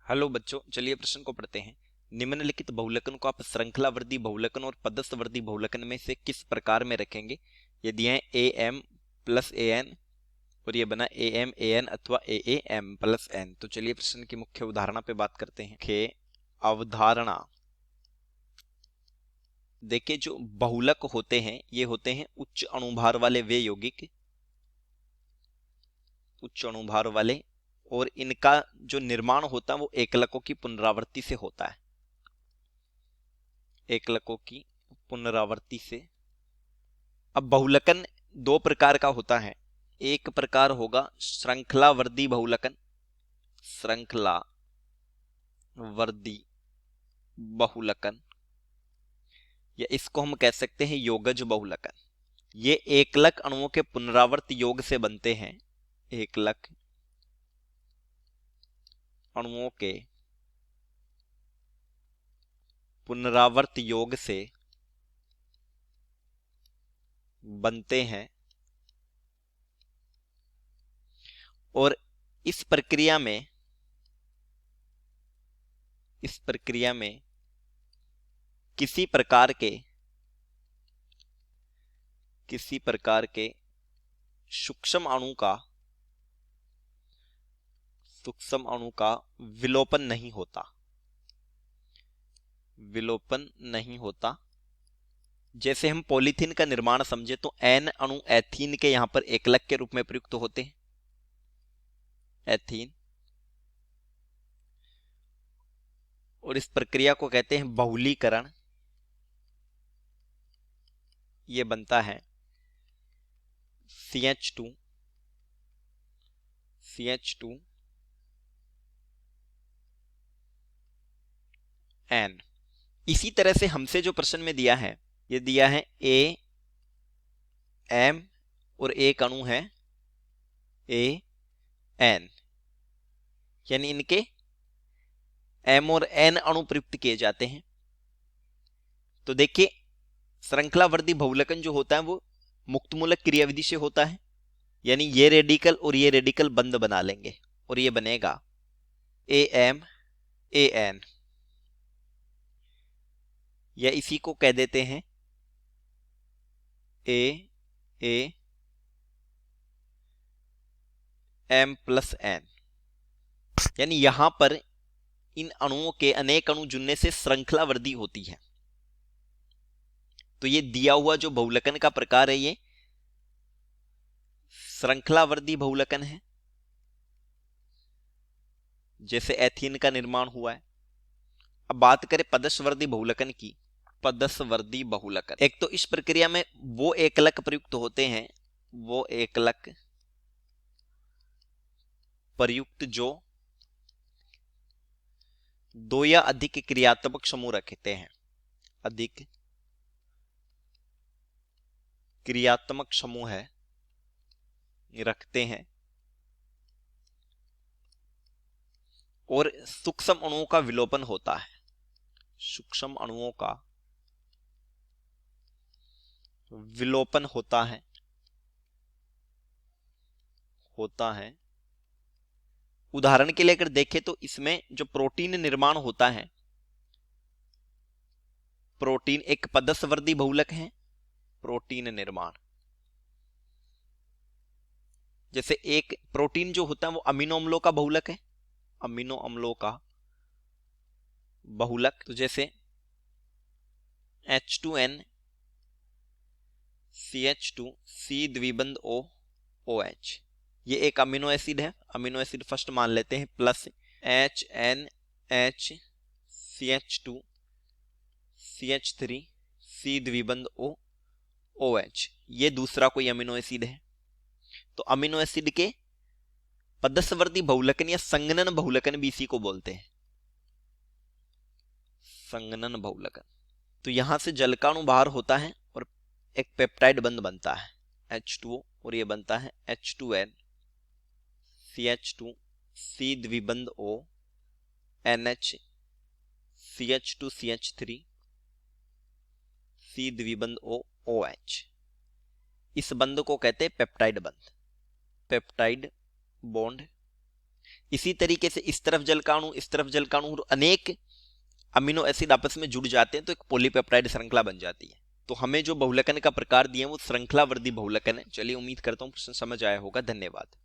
Hello बच्चों, चलिए प्रश्न को पढ़ते हैं। निम्नलिखित बहुलकन को आप श्रृंखलावर्ती बहुलकन और पदस्थवर्ती बहुलकन में से किस प्रकार में रखेंगे? ये दिए हैं A M plus A N और ये बना ए एम ए एन अथवा ए एम प्लस एन। तो चलिए प्रश्न की मुख्य उदाहरणा पे बात करते हैं। मुख्य अवधारणा देखिए, जो बहुलक होते हैं ये होते हैं उच्च अणुभार वाले वे यौगिक, उच्च अणुभार वाले, और इनका जो निर्माण होता है वो एकलकों की पुनरावृत्ति से होता है। एकलकों की पुनरावृत्ति से। अब बहुलकन दो प्रकार का होता है। एक प्रकार होगा श्रृंखलावर्ती बहुलकन, श्रृंखलावर्ती बहुलकन, या इसको हम कह सकते हैं योगज बहुलकन। ये एकलक अणुओं के पुनरावर्त योग से बनते हैं। एकलक अणुओं के पुनरावर्त योग से बनते हैं और इस प्रक्रिया में किसी प्रकार के सूक्ष्म अणु का विलोपन नहीं होता। जैसे हम पॉलीथीन का निर्माण समझे तो एन अणु एथीन के यहां पर एकलक के रूप में प्रयुक्त होते हैं, एथीन। और इस प्रक्रिया को कहते हैं बहुलीकरण। ये बनता है CH2 N। इसी तरह से हमसे जो प्रश्न में दिया है, ये दिया है ए एम और एक अणु है ए एन, यानी इनके एम और एन अणु प्रयुक्त किए जाते हैं। तो देखिए, श्रृंखलावर्ती बहुलकन जो होता है वो मुक्तमूलक क्रियाविधि से होता है, यानी ये रेडिकल और ये रेडिकल बंद बना लेंगे और ये बनेगा ए एम ए एन, या इसी को कह देते हैं ए एम प्लस एन। यानी यहां पर इन अणुओं के अनेक अणु जुड़ने से श्रृंखलावर्ती होती है। तो ये दिया हुआ जो बहुलकन का प्रकार है ये श्रृंखलावर्ती बहुलकन है, जैसे एथीन का निर्माण हुआ है। अब बात करें पदस्वर्ती बहुलकन की। पदस्वर्ती बहुलकन, एक तो इस प्रक्रिया में वो एकलक प्रयुक्त होते हैं, वो एकलक प्रयुक्त जो दो या अधिक क्रियात्मक समूह रखते हैं, अधिक क्रियात्मक समूह है रखते हैं, और सूक्ष्म अणुओं का विलोपन होता है। सूक्ष्म अणुओं का विलोपन होता है। उदाहरण के लिए अगर देखें तो इसमें जो प्रोटीन निर्माण होता है, प्रोटीन एक पदस्वर्ती बहुलक है। प्रोटीन निर्माण, जैसे एक प्रोटीन जो होता है वो अमीनो अम्लों का बहुलक है, अमीनो अम्लों का बहुलक। तो जैसे H2N CH2 C द्विबंध O OH, ये एक अमीनो एसिड है। अमीनो एसिड फर्स्ट मान लेते हैं, plus HNH CH2 CH3 C द्विबंध O OH, ये दूसरा कोई अमीनो एसिड है। तो अमीनो एसिड के पदस्वर्ती बहुलकन या संगनन बहुलकन भी इसी को बोलते हैं, संगनन बहुलकन। तो यहां से जल का अणु बाहर होता है और एक पेप्टाइड बंध बनता है H2O, और ये बनता है H2N CH2 C द्विबंध O NH CH2 CH3 C द्विबंध O OH। इस बंध को कहते हैं पेप्टाइड बंध, पेप्टाइड बॉन्ड। इसी तरीके से इस तरफ जल का अणु, इस तरफ जल का अणु, और अनेक अमीनो एसिड आपस में जुड़ जाते हैं तो एक पॉलीपेप्टाइड श्रृंखला बन जाती है। तो हमें जो बहुलकन का प्रकार दिए वो श्रृंखलावर्ती बहुलकन है। चलिए, उम्मीद करता हूँ प्रश्न समझ आया होगा। धन्यवाद।